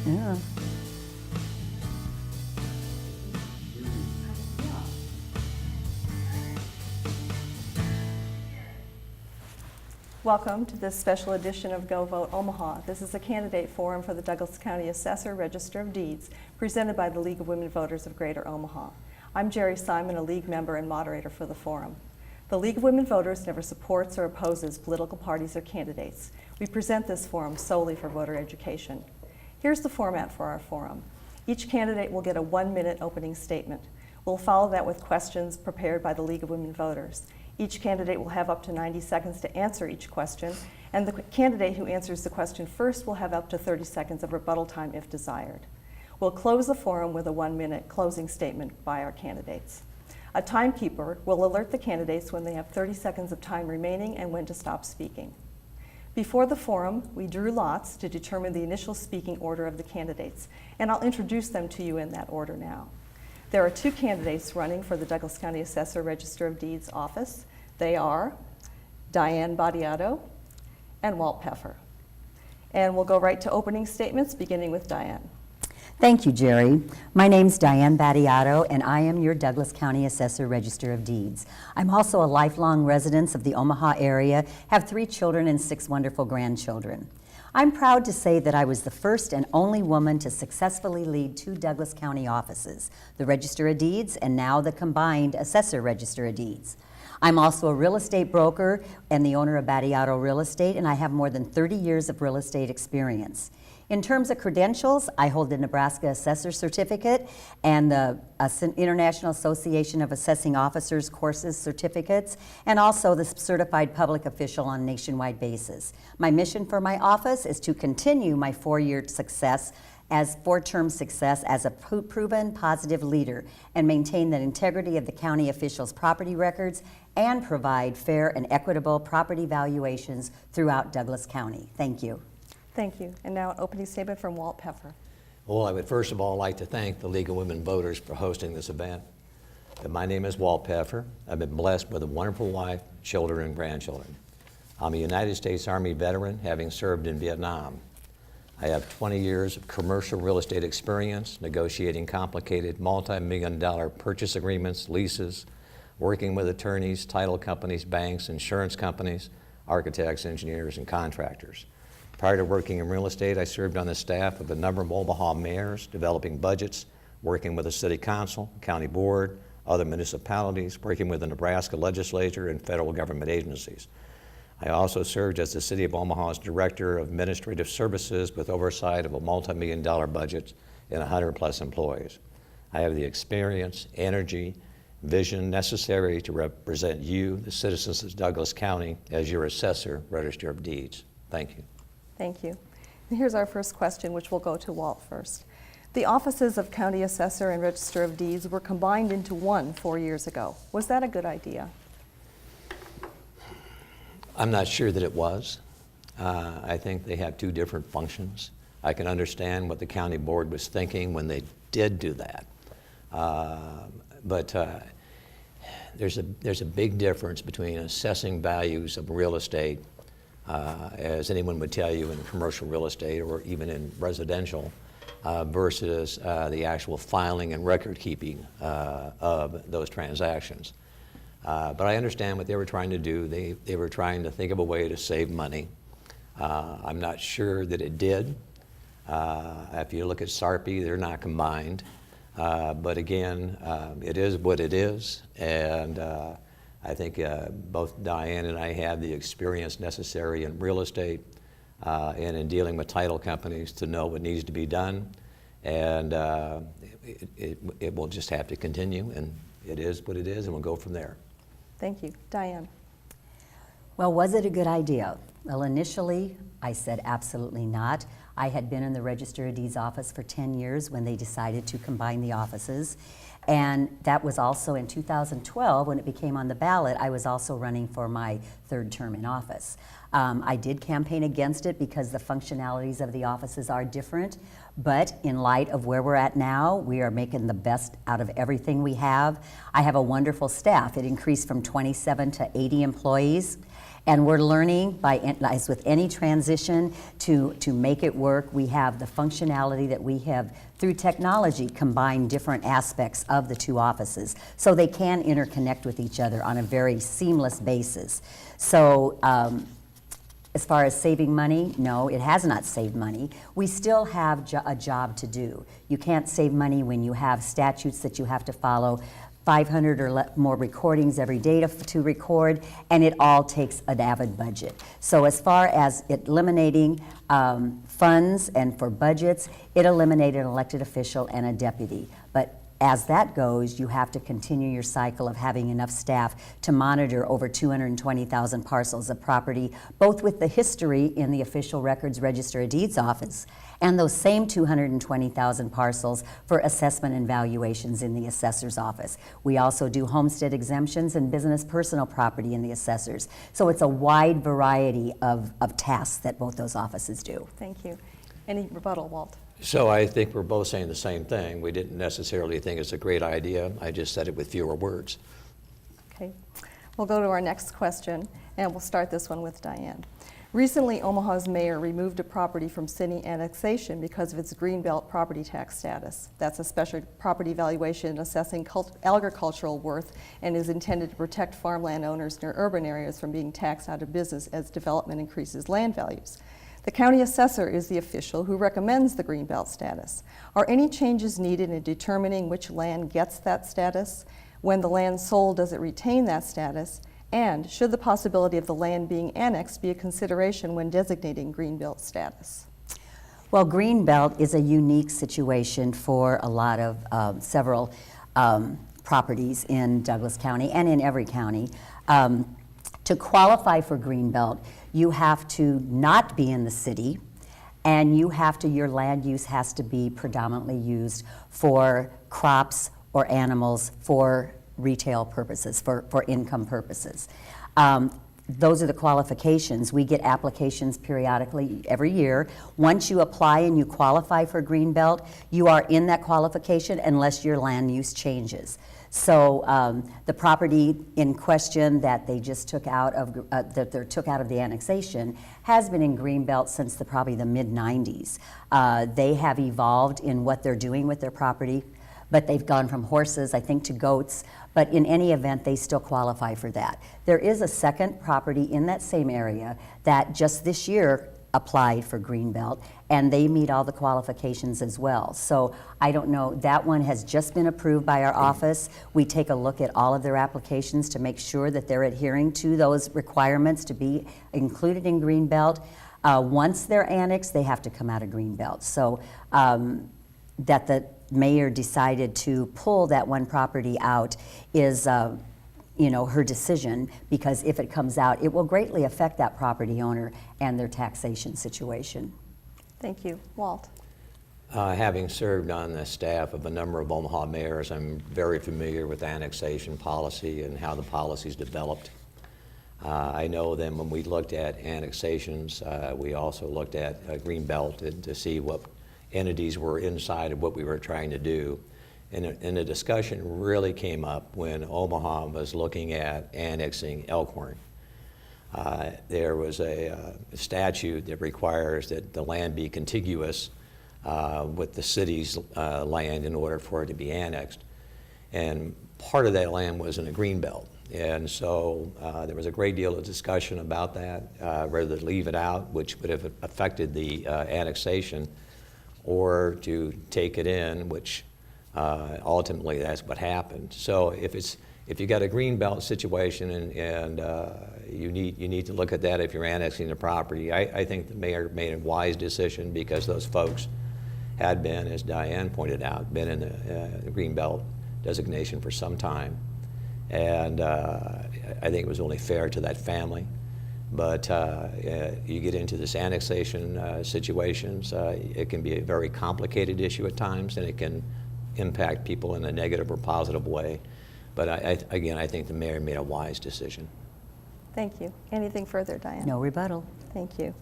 Yeah. Welcome to this special edition of Go Vote Omaha. This is a candidate forum for the Douglas County Assessor Register of Deeds, presented by the League of Women Voters of Greater Omaha. I'm Jerry Simon, a League member and moderator for the forum. The League of Women Voters never supports or opposes political parties or candidates. We present this forum solely for voter education. Here's the format for our forum. Each candidate will get a 1-minute opening statement. We'll follow that with questions prepared by the League of Women Voters. Each candidate will have up to 90 seconds to answer each question, and the candidate who answers the question first will have up to 30 seconds of rebuttal time if desired. We'll close the forum with a 1-minute closing statement by our candidates. A timekeeper will alert the candidates when they have 30 seconds of time remaining and when to stop speaking. Before the forum, we drew lots to determine the initial speaking order of the candidates, and I'll introduce them to you in that order now. There are 2 candidates running for the Douglas County Assessor Register of Deeds office. They are Diane Battiato and Walt Peffer. And we'll go right to opening statements, beginning with Diane. Thank you, Jerry. My name's Diane Battiato, and I am your Douglas County Assessor Register of Deeds. I'm also a lifelong resident of the Omaha area, have 3 children and 6 wonderful grandchildren. I'm proud to say that I was the first and only woman to successfully lead 2 Douglas County offices, the Register of Deeds and now the combined Assessor Register of Deeds. I'm also a real estate broker and the owner of Battiato Real Estate, and I have more than 30 years of real estate experience. In terms of credentials, I hold the Nebraska Assessor Certificate and the International Association of Assessing Officers courses certificates, and also the Certified Public Official on a nationwide basis. My mission for my office is to continue my 4-term success as a proven positive leader and maintain the integrity of the county officials' property records and provide fair and equitable property valuations throughout Douglas County. Thank you. Thank you. And now an opening statement from Walt Peffer. Well, I would first of all like to thank the League of Women Voters for hosting this event. My name is Walt Peffer. I've been blessed with a wonderful wife, children, and grandchildren. I'm a United States Army veteran, having served in Vietnam. I have 20 years of commercial real estate experience, negotiating complicated multi-million-dollar purchase agreements, leases, working with attorneys, title companies, banks, insurance companies, architects, engineers, and contractors. Prior to working in real estate, I served on the staff of a number of Omaha mayors, developing budgets, working with the city council, county board, other municipalities, working with the Nebraska legislature and federal government agencies. I also served as the City of Omaha's Director of Administrative Services with oversight of a multi-million-dollar budget and 100+ employees. I have the experience, energy, vision necessary to represent you, the citizens of Douglas County, as your Assessor Register of Deeds. Thank you. Thank you. And here's our first question, which will go to Walt first. The offices of County Assessor and Register of Deeds were combined into one 4 years ago. Was that a good idea? I'm not sure that it was. I think they have 2 different functions. I can understand what the county board was thinking when they did do that. But there's a big difference between assessing values of real estate, as anyone would tell you in commercial real estate or even in residential, versus the actual filing and record keeping of those transactions. But I understand what they were trying to do. They were trying to think of a way to save money. I'm not sure that it did. If you look at SARPI, they're not combined. But again, it is what it is. And I think both Diane and I have the experience necessary in real estate and in dealing with title companies to know what needs to be done. And it will just have to continue. And it is what it is, and we'll go from there. Thank you. Diane. Well, was it a good idea? Well, initially, I said absolutely not. I had been in the Register of Deeds office for 10 years when they decided to combine the offices. And that was also in 2012 when it became on the ballot. I was also running for my 3rd term in office. I did campaign against it because the functionalities of the offices are different, But in light of where we're at now, we are making the best out of everything we have. I have a wonderful staff. It increased from 27 to 80 employees. And we're learning, as with any transition, to make it work. We have the functionality that we have through technology combine different aspects of the two offices so they can interconnect with each other on a very seamless basis. So as far as saving money, no, it has not saved money. We still have a job to do. You can't save money when you have statutes that you have to follow, 500 or more recordings every day to record, and it all takes an avid budget. So as far as eliminating funds and for budgets, it eliminated an elected official and a deputy. But as that goes, you have to continue your cycle of having enough staff to monitor over 220,000 parcels of property, both with the history in the Official Records Register of Deeds office and those same 220,000 parcels for assessment and valuations in the assessor's office. We also do homestead exemptions and business personal property in the assessors. So it's a wide variety of tasks that both those offices do. Thank you. Any rebuttal, Walt? So I think we're both saying the same thing. We didn't necessarily think it's a great idea. I just said it with fewer words. Okay. We'll go to our next question, and we'll start this one with Diane. Recently, Omaha's mayor removed a property from city annexation because of its greenbelt property tax status. That's a special property valuation assessing agricultural worth and is intended to protect farmland owners near urban areas from being taxed out of business as development increases land values. The county assessor is the official who recommends the greenbelt status. Are any changes needed in determining which land gets that status? When the land sold, does it retain that status? And should the possibility of the land being annexed be a consideration when designating greenbelt status? Well, greenbelt is a unique situation for a lot of several properties in Douglas County and in every county. To qualify for greenbelt, you have to not be in the city, and your land use has to be predominantly used for crops or animals for retail purposes, for income purposes. Those are the qualifications. We get applications periodically every year. Once you apply and you qualify for greenbelt, you are in that qualification unless your land use changes. So the property in question that they just took out of the annexation has been in greenbelt since probably the mid-90s. They have evolved in what they're doing with their property, but they've gone from horses, I think, to goats. But in any event, they still qualify for that. There is a second property in that same area that just this year applied for greenbelt, and they meet all the qualifications as well. So I don't know, that one has just been approved by our office. We take a look at all of their applications to make sure that they're adhering to those requirements to be included in greenbelt. Once they're annexed, they have to come out of greenbelt. So that the mayor decided to pull that one property out is her decision, because if it comes out, it will greatly affect that property owner and their taxation situation. Thank you. Walt? Having served on the staff of a number of Omaha mayors, I'm very familiar with annexation policy and how the policy's developed. I know that when we looked at annexations, we also looked at greenbelt to see what entities were inside of what we were trying to do. And the discussion really came up when Omaha was looking at annexing Elkhorn. There was a statute that requires that the land be contiguous with the city's land in order for it to be annexed. And part of that land was in a greenbelt. And so there was a great deal of discussion about that, whether to leave it out, which would have affected the annexation, or to take it in, which ultimately that's what happened. So if you got a greenbelt situation and you need to look at that if you're annexing the property, I think the mayor made a wise decision, because those folks had been, as Diane pointed out, been in the greenbelt designation for some time. And I think it was only fair to that family. But you get into this annexation situations, it can be a very complicated issue at times, and it can impact people in a negative or positive way. But again, I think the mayor made a wise decision. Thank you. Anything further, Diane? No rebuttal. Thank you.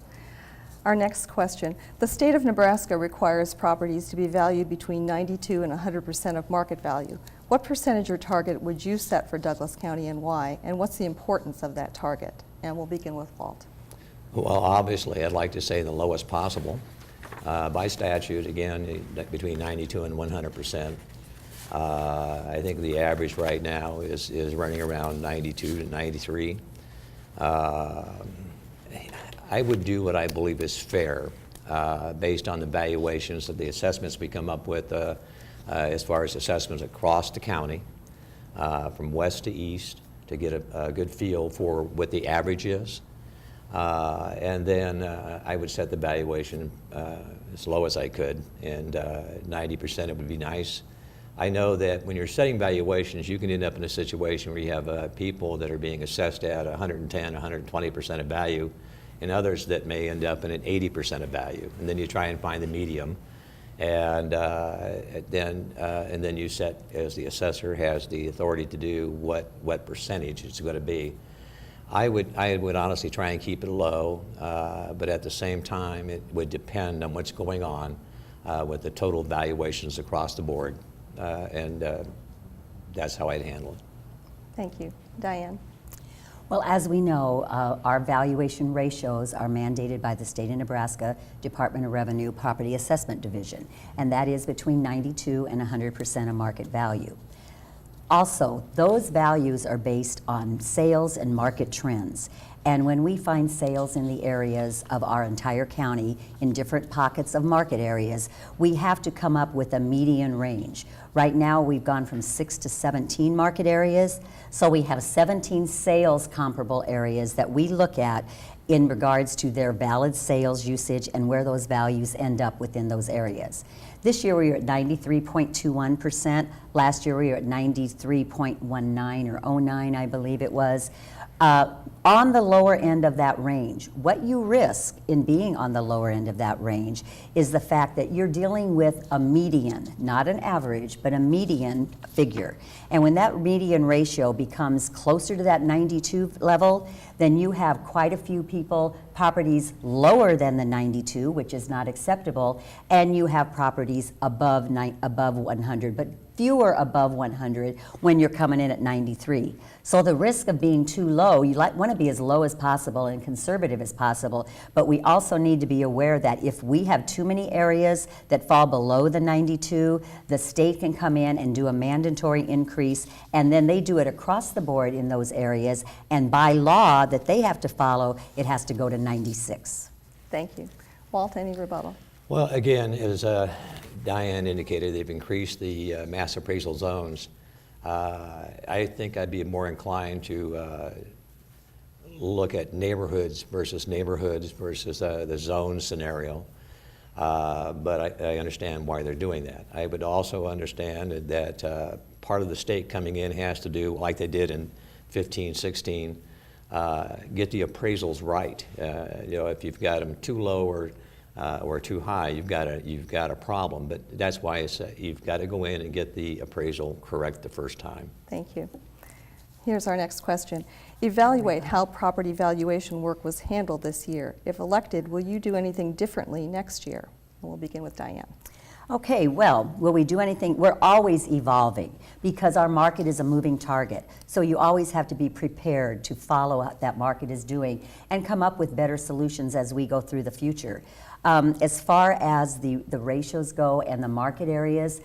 Our next question. The state of Nebraska requires properties to be valued between 92 and 100% of market value. What percentage or target would you set for Douglas County and why? And what's the importance of that target? And we'll begin with Walt. Well, obviously, I'd like to say the lowest possible. By statute, again, between 92 and 100%. I think the average right now is running around 92 to 93. I would do what I believe is fair based on the valuations of the assessments we come up with as far as assessments across the county, from west to east, to get a good feel for what the average is. And then I would set the valuation as low as I could, and 90% it would be nice. I know that when you're setting valuations, you can end up in a situation where you have people that are being assessed at 110, 120% of value, and others that may end up in an 80% of value. And then you try and find the medium, and then you set, as the assessor has the authority to do, what percentage it's going to be. I would honestly try and keep it low, but at the same time, it would depend on what's going on with the total valuations across the board, and that's how I'd handle it. Thank you. Diane. Well, as we know, our valuation ratios are mandated by the state of Nebraska Department of Revenue Property Assessment Division, and that is between 92 and 100% of market value. Also, those values are based on sales and market trends. And when we find sales in the areas of our entire county in different pockets of market areas, we have to come up with a median range. Right now, we've gone from 6 to 17 market areas, so we have 17 sales comparable areas that we look at in regards to their valid sales usage and where those values end up within those areas. This year we were at 93.21%. Last year we were at 93.19 or 09, I believe it was. On the lower end of that range, what you risk in being on the lower end of that range is the fact that you're dealing with a median, not an average, but a median figure. And when that median ratio becomes closer to that 92 level, then you have quite a few properties lower than the 92, which is not acceptable, and you have properties above 100, but fewer above 100 when you're coming in at 93. So the risk of being too low, you want to be as low as possible and conservative as possible, but we also need to be aware that if we have too many areas that fall below the 92, the state can come in and do a mandatory increase, and then they do it across the board in those areas, and by law that they have to follow, it has to go to 96. Thank you. Walt, any rebuttal? Well, again, as Diane indicated, they've increased the mass appraisal zones. I think I'd be more inclined to look at neighborhoods versus the zone scenario. But I understand why they're doing that. I would also understand that part of the state coming in has to do, like they did in 15, 16, get the appraisals right. If you've got them too low or too high, you've got a problem. But that's why you've got to go in and get the appraisal correct the first time. Thank you. Here's our next question. Evaluate how property valuation work was handled this year. If elected, will you do anything differently next year? And we'll begin with Diane. Okay, well, will we do anything? We're always evolving because our market is a moving target. So you always have to be prepared to follow what that market is doing and come up with better solutions as we go through the future. As far as the ratios go and the market areas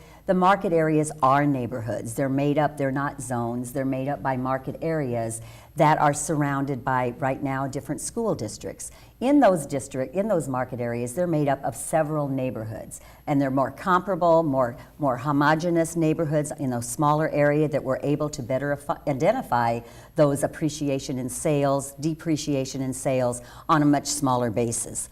are neighborhoods. They're made up, they're not zones, they're made up by market areas that are surrounded by, right now, different school districts. In those market areas, they're made up of several neighborhoods, and they're more comparable, more homogeneous neighborhoods in a smaller area that we're able to better identify those appreciation in sales, depreciation in sales on a much smaller basis.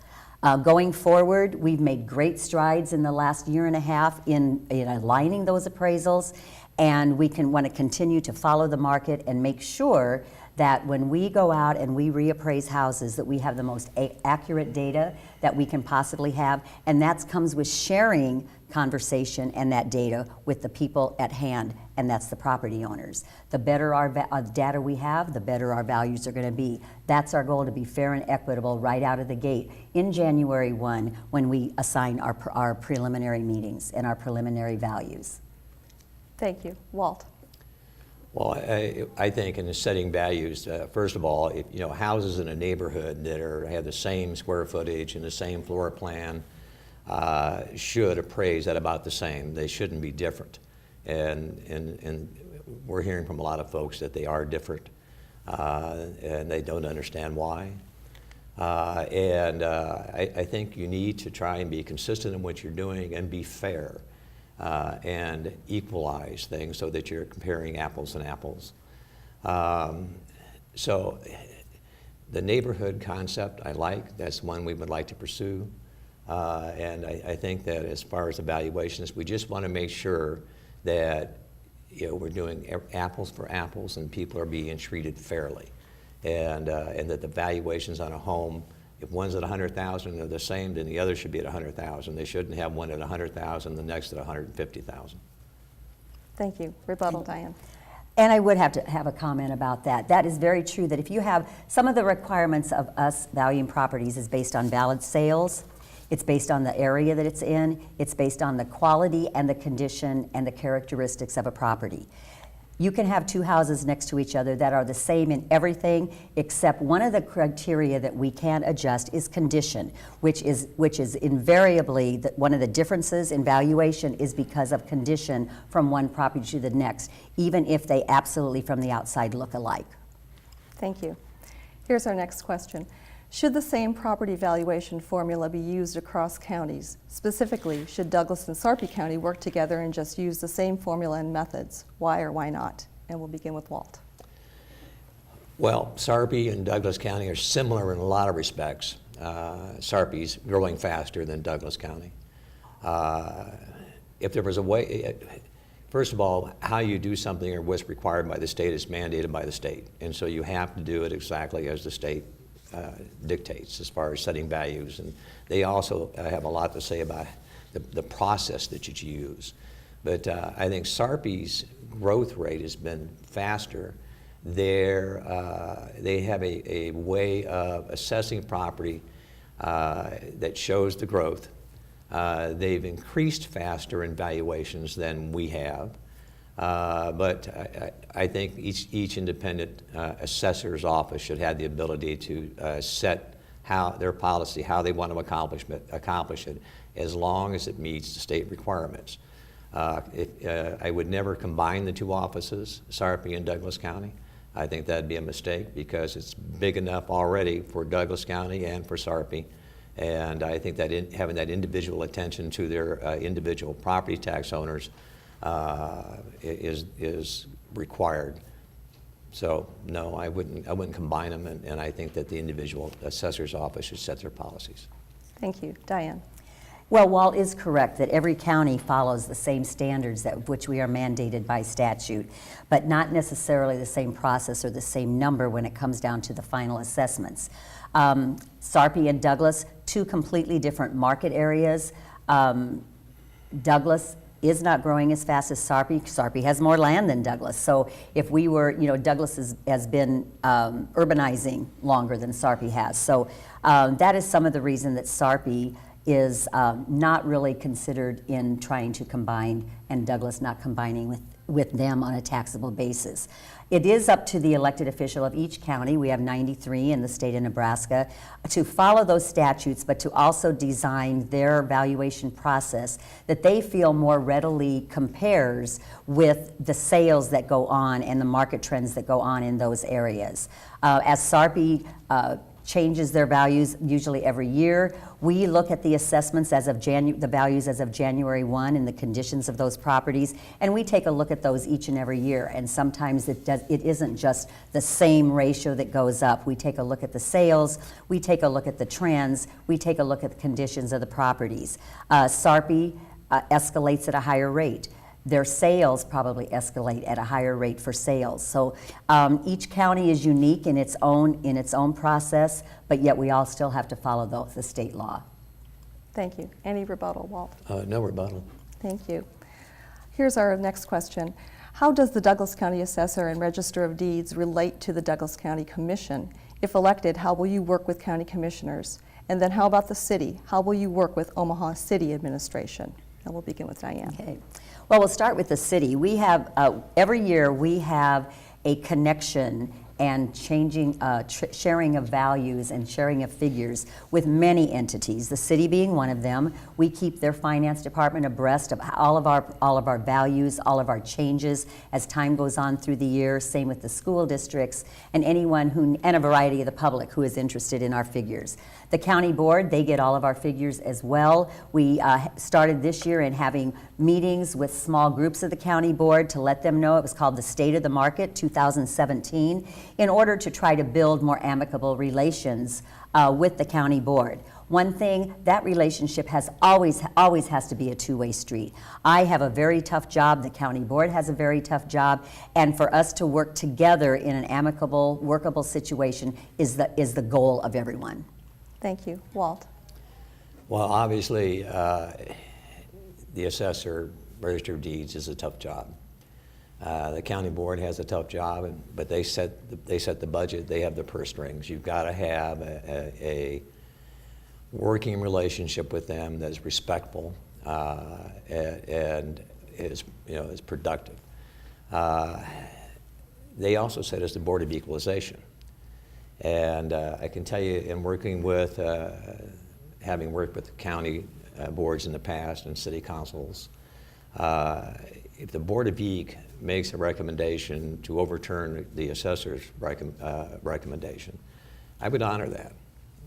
Going forward, we've made great strides in the last year and a half in aligning those appraisals, and we want to continue to follow the market and make sure that when we go out and we reappraise houses, that we have the most accurate data that we can possibly have, and that comes with sharing conversation and that data with the people at hand, and that's the property owners. The better our data we have, the better our values are going to be. That's our goal, to be fair and equitable right out of the gate in January 1 when we assign our preliminary meetings and our preliminary values. Thank you. Walt? Well, I think in setting values, first of all, if, houses in a neighborhood that have the same square footage and the same floor plan should appraise at about the same. They shouldn't be different. And we're hearing from a lot of folks that they are different, and they don't understand why. I think you need to try and be consistent in what you're doing and be fair. And equalize things so that you're comparing apples and apples. So the neighborhood concept I like. That's one we would like to pursue. And I think that as far as evaluations, we just want to make sure that we're doing apples for apples and people are being treated fairly. And that the valuations on a home, if one's at 100,000 and they're the same, then the other should be at 100,000. They shouldn't have one at 100,000, the next at 150,000. Thank you. Rebuttal, Diane. And I would have to have a comment about that. That is very true, that if you have some of the requirements of us valuing properties is based on valid sales, it's based on the area that it's in, it's based on the quality and the condition and the characteristics of a property. You can have two houses next to each other that are the same in everything, except one of the criteria that we can adjust is condition, which is invariably one of the differences in valuation is because of condition from one property to the next, even if they absolutely from the outside look alike. Thank you. Here's our next question. Should the same property valuation formula be used across counties? Specifically, should Douglas and Sarpy County work together and just use the same formula and methods? Why or why not? And we'll begin with Walt. Well, Sarpy and Douglas County are similar in a lot of respects. Sarpy's growing faster than Douglas County. If there was a way, first of all, how you do something or what's required by the state is mandated by the state. And so you have to do it exactly as the state dictates as far as setting values. And they also have a lot to say about the process that you use. But I think Sarpy's growth rate has been faster. They have a way of assessing property that shows the growth. They've increased faster in valuations than we have. But I think each independent assessor's office should have the ability to set their policy, how they want to accomplish it, as long as it meets the state requirements. I would never combine the two offices, Sarpy and Douglas County. I think that'd be a mistake because it's big enough already for Douglas County and for Sarpy. And I think that having that individual attention to their individual property tax owners is required. So no, I wouldn't combine them, and I think that the individual assessor's office should set their policies. Thank you. Diane. Well, Walt is correct that every county follows the same standards which we are mandated by statute, but not necessarily the same process or the same number when it comes down to the final assessments. Sarpy and Douglas, two completely different market areas. Douglas is not growing as fast as Sarpy. Sarpy has more land than Douglas. So if we were, Douglas has been urbanizing longer than Sarpy has. So that is some of the reason that Sarpy is not really considered in trying to combine, and Douglas not combining with them on a taxable basis. It is up to the elected official of each county, we have 93 in the state of Nebraska, to follow those statutes, but to also design their valuation process that they feel more readily compares with the sales that go on and the market trends that go on in those areas. As Sarpy changes their values usually every year. We look at the assessments as of the values as of January 1 and the conditions of those properties, and we take a look at those each and every year. And sometimes it isn't just the same ratio that goes up. We take a look at the sales, we take a look at the trends, we take a look at the conditions of the properties. Sarpy escalates at a higher rate. Their sales probably escalate at a higher rate for sales. So each county is unique in its own process, but yet we all still have to follow the state law. Thank you. Any rebuttal, Walt? No rebuttal. Thank you. Here's our next question. How does the Douglas County Assessor and Register of Deeds relate to the Douglas County Commission? If elected, how will you work with county commissioners? And then how about the city? How will you work with Omaha City Administration? And we'll begin with Diane. Okay. Well, we'll start with the city. We have, every year we have a connection and sharing of values and sharing of figures with many entities, the city being one of them. We keep their finance department abreast of all of our values, all of our changes as time goes on through the year, same with the school districts and anyone and a variety of the public who is interested in our figures. The county board, they get all of our figures as well. We started this year in having meetings with small groups of the county board to let them know. It was called the State of the Market 2017 in order to try to build more amicable relations with the county board. One thing, that relationship has always has to be a two-way street. I have a very tough job, the county board has a very tough job, and for us to work together in an amicable, workable situation is the goal of everyone. Thank you. Walt. Well, obviously, the Assessor, Register of Deeds is a tough job. The county board has a tough job, but they set the budget. They have the purse strings. You've got to have a working relationship with them that is respectful and is productive. They also set us the Board of Equalization, and I can tell you, in working with, having worked with county boards in the past and city councils, if the Board of Eq makes a recommendation to overturn the assessor's recommendation, I would honor that.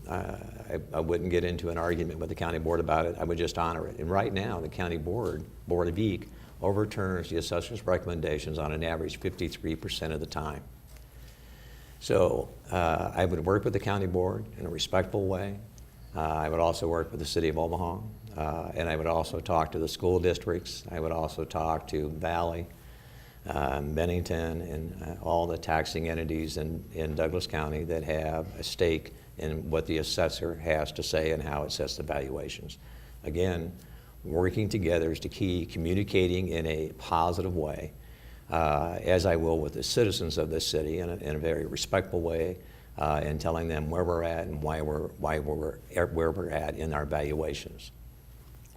I wouldn't get into an argument with the county board about it. I would just honor it. And right now, the county board of Eq, overturns the assessor's recommendations on an average 53% of the time. So I would work with the county board in a respectful way. I would also work with the city of Omaha, and I would also talk to the school districts. I would also talk to Valley, Bennington, and all the taxing entities in Douglas County that have a stake in what the assessor has to say and how it sets the valuations. Again, working together is the key, communicating in a positive way, as I will with the citizens of this city in a very respectful way, and telling them where we're at and where we're at in our valuations.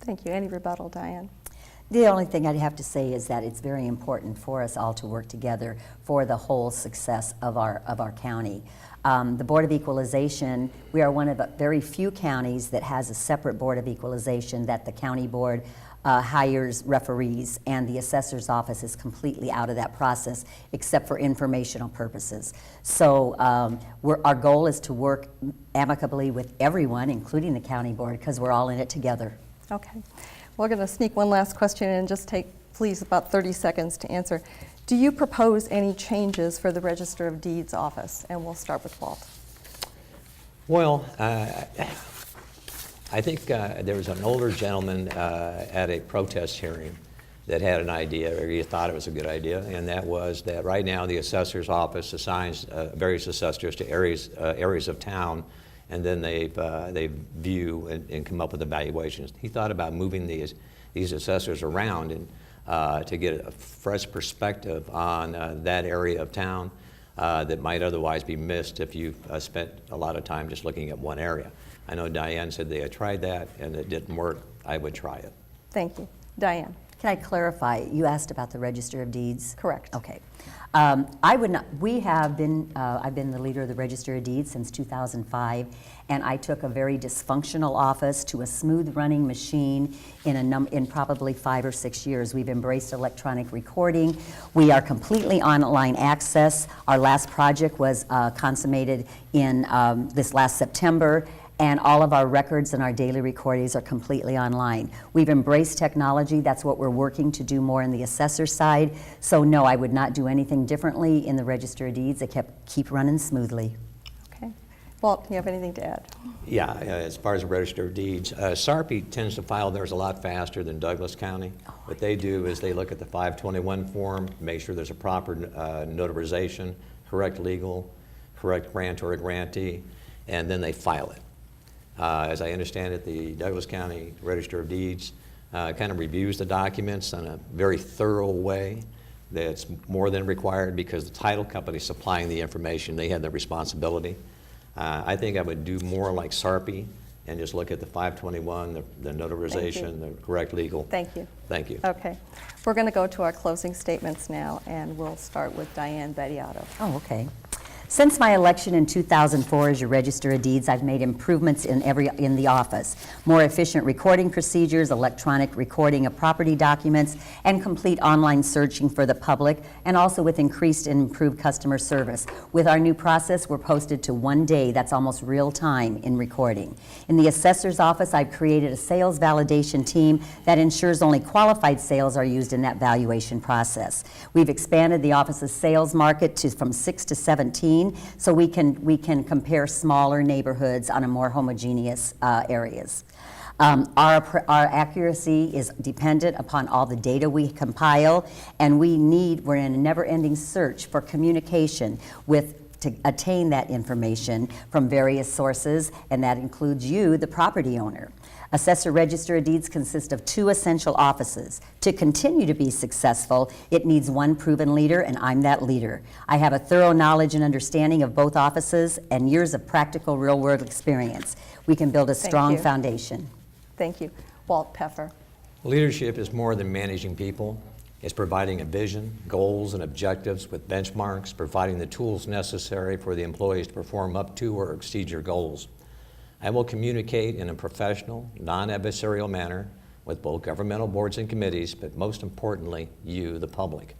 Thank you. Any rebuttal, Diane? The only thing I'd have to say is that it's very important for us all to work together for the whole success of our county. The Board of Equalization, we are one of the very few counties that has a separate Board of Equalization, that the county board hires referees, and the assessor's office is completely out of that process except for informational purposes. So our goal is to work amicably with everyone, including the county board, because we're all in it together. Okay. We're going to sneak one last question in and just take, please, about 30 seconds to answer. Do you propose any changes for the Register of Deeds office? And we'll start with Walt. Well, I think there was an older gentleman at a protest hearing that had an idea, or he thought it was a good idea, and that was that right now the assessor's office assigns various assessors to areas of town, and then they view and come up with evaluations. He thought about moving these assessors around and to get a fresh perspective on that area of town that might otherwise be missed if you've spent a lot of time just looking at one area. I know Diane said they had tried that and it didn't work. I would try it. Thank you. Diane. Can I clarify? You asked about the Register of Deeds? Correct. Okay. I would not. I've been the leader of the Register of Deeds since 2005, and I took a very dysfunctional office to a smooth-running machine in probably 5 or 6 years. We've embraced electronic recording. We are completely online access. Our last project was consummated in this last September, and all of our records and our daily recordings are completely online. We've embraced technology. That's what we're working to do more in the assessor side. So no, I would not do anything differently in the Register of Deeds. It keep running smoothly. Okay. Walt, do you have anything to add? Yeah, as far as the Register of Deeds, Sarpy tends to file theirs a lot faster than Douglas County. What they do is they look at the 521 form, make sure there's a proper notarization, correct legal, correct grantor or grantee, and then they file it. As I understand it, the Douglas County Register of Deeds kind of reviews the documents in a very thorough way. That's more than required because the title company is supplying the information. They have the responsibility. I think I would do more like SARPI and just look at the 521, the notarization, the correct legal. Thank you. Thank you. Okay. We're going to go to our closing statements now, and we'll start with Diane Battiato. Oh, okay. Since my election in 2004 as your Register of Deeds, I've made improvements in the office. More efficient recording procedures, electronic recording of property documents, and complete online searching for the public, and also with increased and improved customer service. With our new process, we're posted to 1 day. That's almost real time in recording. In the Assessor's office, I've created a sales validation team that ensures only qualified sales are used in that valuation process. We've expanded the office's sales market from 6 to 17. So we can compare smaller neighborhoods on a more homogeneous areas. Our accuracy is dependent upon all the data we compile, and we're in a never-ending search for communication to attain that information from various sources, and that includes you, the property owner. Assessor Register of Deeds consists of 2 essential offices. To continue to be successful, it needs one proven leader, and I'm that leader. I have a thorough knowledge and understanding of both offices and years of practical real-world experience. We can build a strong foundation. Thank you. Walt Peffer. Leadership is more than managing people. It's providing a vision, goals, and objectives with benchmarks, providing the tools necessary for the employees to perform up to or exceed your goals. I will communicate in a professional, non-adversarial manner with both governmental boards and committees, but most importantly, you, the public.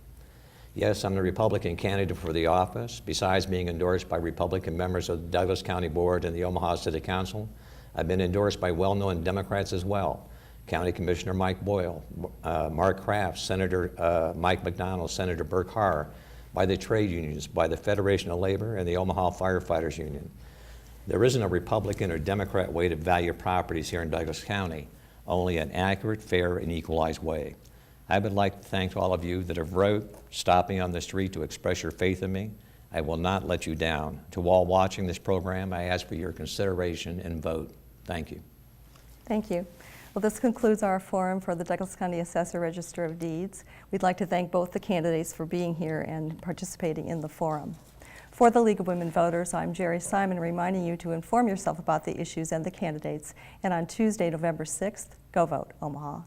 Yes, I'm the Republican candidate for the office. Besides being endorsed by Republican members of the Douglas County Board and the Omaha City Council, I've been endorsed by well-known Democrats as well. County Commissioner Mike Boyle, Mark Kraft, Senator Mike McDonald, Senator Burke Harr, by the trade unions, by the Federation of Labor and the Omaha Firefighters Union. There isn't a Republican or Democrat way to value properties here in Douglas County, only an accurate, fair, and equalized way. I would like to thank all of you that have wrote, stopped me on the street to express your faith in me. I will not let you down. To all watching this program, I ask for your consideration and vote. Thank you. Thank you. Well, this concludes our forum for the Douglas County Assessor Register of Deeds. We'd like to thank both the candidates for being here and participating in the forum. For the League of Women Voters, I'm Jerry Simon, reminding you to inform yourself about the issues and the candidates. And on Tuesday, November 6th, go vote, Omaha.